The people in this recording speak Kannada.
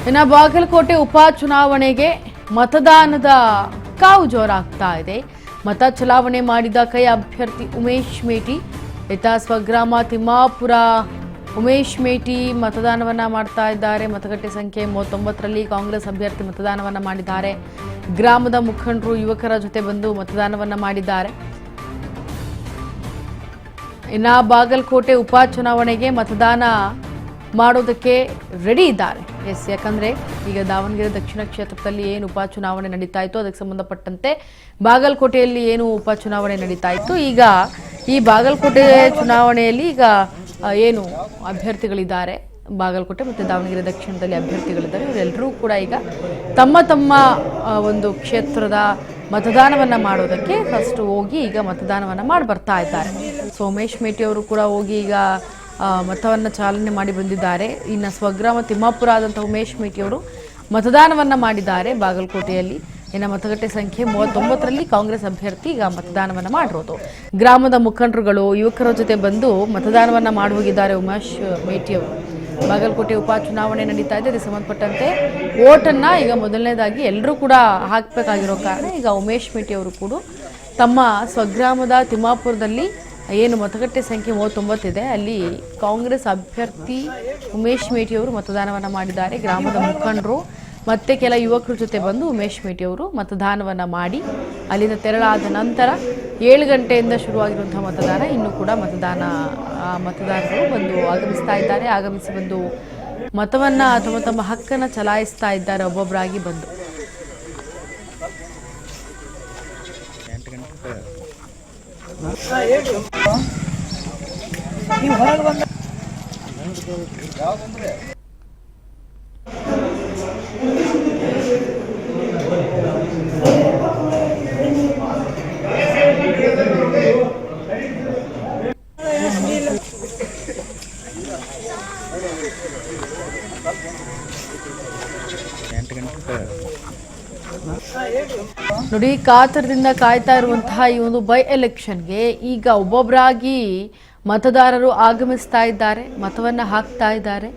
ಇನ್ನು ಬಾಗಲಕೋಟೆ ಉಪಚುನಾವಣೆಗೆ ಮತದಾನದ ಕಾವು ಜೋರಾಗ್ತಾ ಇದೆ. ಮತ ಚಲಾವಣೆ ಮಾಡಿದ ಕೈ ಅಭ್ಯರ್ಥಿ ಉಮೇಶ್ ಮೇಟಿ ಇತ್ತ ಸ್ವಗ್ರಾಮ ತಿಮ್ಮಾಪುರ ಉಮೇಶ್ ಮೇಟಿ ಮತದಾನವನ್ನ ಮಾಡ್ತಾ ಇದ್ದಾರೆ. ಮತಗಟ್ಟೆ ಸಂಖ್ಯೆ 39ರಲ್ಲಿ ಕಾಂಗ್ರೆಸ್ ಅಭ್ಯರ್ಥಿ ಮತದಾನವನ್ನ ಮಾಡಿದ್ದಾರೆ. ಗ್ರಾಮದ ಮುಖಂಡರು ಯುವಕರ ಜೊತೆ ಬಂದು ಮತದಾನವನ್ನ ಮಾಡಿದ್ದಾರೆ. ಇನ್ನು ಬಾಗಲಕೋಟೆ ಉಪಚುನಾವಣೆಗೆ ಮತದಾನ ಮಾಡೋದಕ್ಕೆ ರೆಡಿ ಇದ್ದಾರೆ. ಯಾಕಂದ್ರೆ ಈಗ ದಾವಣಗೆರೆ ದಕ್ಷಿಣ ಕ್ಷೇತ್ರದಲ್ಲಿ ಏನು ಉಪಚುನಾವಣೆ ನಡೀತಾ ಇತ್ತು ಅದಕ್ಕೆ ಸಂಬಂಧಪಟ್ಟಂತೆ ಬಾಗಲಕೋಟೆಯಲ್ಲಿ ಏನು ಉಪಚುನಾವಣೆ ನಡೀತಾ ಇತ್ತು, ಈಗ ಈ ಬಾಗಲಕೋಟೆ ಚುನಾವಣೆಯಲ್ಲಿ ಈಗ ಏನು ಅಭ್ಯರ್ಥಿಗಳಿದ್ದಾರೆ, ಬಾಗಲಕೋಟೆ ಮತ್ತು ದಾವಣಗೆರೆ ದಕ್ಷಿಣದಲ್ಲಿ ಅಭ್ಯರ್ಥಿಗಳಿದ್ದಾರೆ, ಇವರೆಲ್ಲರೂ ಕೂಡ ಈಗ ತಮ್ಮ ತಮ್ಮ ಒಂದು ಕ್ಷೇತ್ರದ ಮತದಾನವನ್ನ ಮಾಡೋದಕ್ಕೆ ಫಸ್ಟ್ ಹೋಗಿ ಈಗ ಮತದಾನವನ್ನ ಮಾಡಿ ಬರ್ತಾ ಇದ್ದಾರೆ. ಸೊ ಉಮೇಶ್ ಮೇಟಿ ಅವರು ಕೂಡ ಹೋಗಿ ಈಗ ಮತವನ್ನು ಚಾಲನೆ ಮಾಡಿ ಬಂದಿದ್ದಾರೆ. ಇನ್ನು ಸ್ವಗ್ರಾಮ ತಿಮ್ಮಾಪುರ ಆದಂಥ ಉಮೇಶ್ ಮೇಟಿ ಅವರು ಮತದಾನವನ್ನ ಮಾಡಿದ್ದಾರೆ ಬಾಗಲಕೋಟೆಯಲ್ಲಿ. ಇನ್ನು ಮತಗಟ್ಟೆ ಸಂಖ್ಯೆ 39ರಲ್ಲಿ ಕಾಂಗ್ರೆಸ್ ಅಭ್ಯರ್ಥಿ ಈಗ ಮತದಾನವನ್ನ ಮಾಡಿರೋದು. ಗ್ರಾಮದ ಮುಖಂಡರುಗಳು ಯುವಕರ ಜೊತೆ ಬಂದು ಮತದಾನವನ್ನ ಮಾಡಿ ಹೋಗಿದ್ದಾರೆ ಉಮೇಶ್ ಮೇಟಿ ಅವರು. ಬಾಗಲಕೋಟೆ ಉಪಚುನಾವಣೆ ನಡೀತಾ ಇದೆ. ಇದಕ್ಕೆ ಸಂಬಂಧಪಟ್ಟಂತೆ ವೋಟನ್ನ ಈಗ ಮೊದಲನೇದಾಗಿ ಎಲ್ಲರೂ ಕೂಡ ಹಾಕಬೇಕಾಗಿರೋ ಕಾರಣ ಈಗ ಉಮೇಶ್ ಮೇಟಿ ಅವರು ಕೂಡ ತಮ್ಮ ಸ್ವಗ್ರಾಮದ ತಿಮ್ಮಾಪುರದಲ್ಲಿ ಏನು ಮತಗಟ್ಟೆ ಸಂಖ್ಯೆ 39 ಇದೆ ಅಲ್ಲಿ ಕಾಂಗ್ರೆಸ್ ಅಭ್ಯರ್ಥಿ ಉಮೇಶ್ ಮೇಟಿ ಅವರು ಮತದಾನವನ್ನ ಮಾಡಿದ್ದಾರೆ. ಗ್ರಾಮದ ಮುಖಂಡರು ಮತ್ತೆ ಕೆಲ ಯುವಕರ ಜೊತೆ ಬಂದು ಉಮೇಶ್ ಮೇಟಿ ಅವರು ಮತದಾನವನ್ನ ಮಾಡಿ ಅಲ್ಲಿಂದ ತೆರಳಾದ ನಂತರ 7 ಗಂಟೆಯಿಂದ ಶುರುವಾಗಿರುವಂತಹ ಮತದಾನ ಇನ್ನೂ ಕೂಡ ಮತದಾರರು ಬಂದು ಆಗಮಿಸ್ತಾ ಇದ್ದಾರೆ. ಆಗಮಿಸಿ ಬಂದು ಮತವನ್ನ ತಮ್ಮ ಹಕ್ಕನ್ನು ಚಲಾಯಿಸ್ತಾ ಇದ್ದಾರೆ ಒಬ್ಬೊಬ್ಬರಾಗಿ ಬಂದು. ನೋಡಿ, ಕಾತರದಿಂದ ಕಾಯ್ತಾ ಇರುವಂತಹ ಈ ಒಂದು ಬೈ ಎಲೆಕ್ಷನ್ಗೆ ಈಗ ಒಬ್ಬೊಬ್ಬರಾಗಿ ಮತದಾರರು ಆಗಮಿಸ್ತಾ ಇದ್ದಾರೆ, ಮತವನ್ನ ಹಾಕ್ತಾ ಇದ್ದಾರೆ.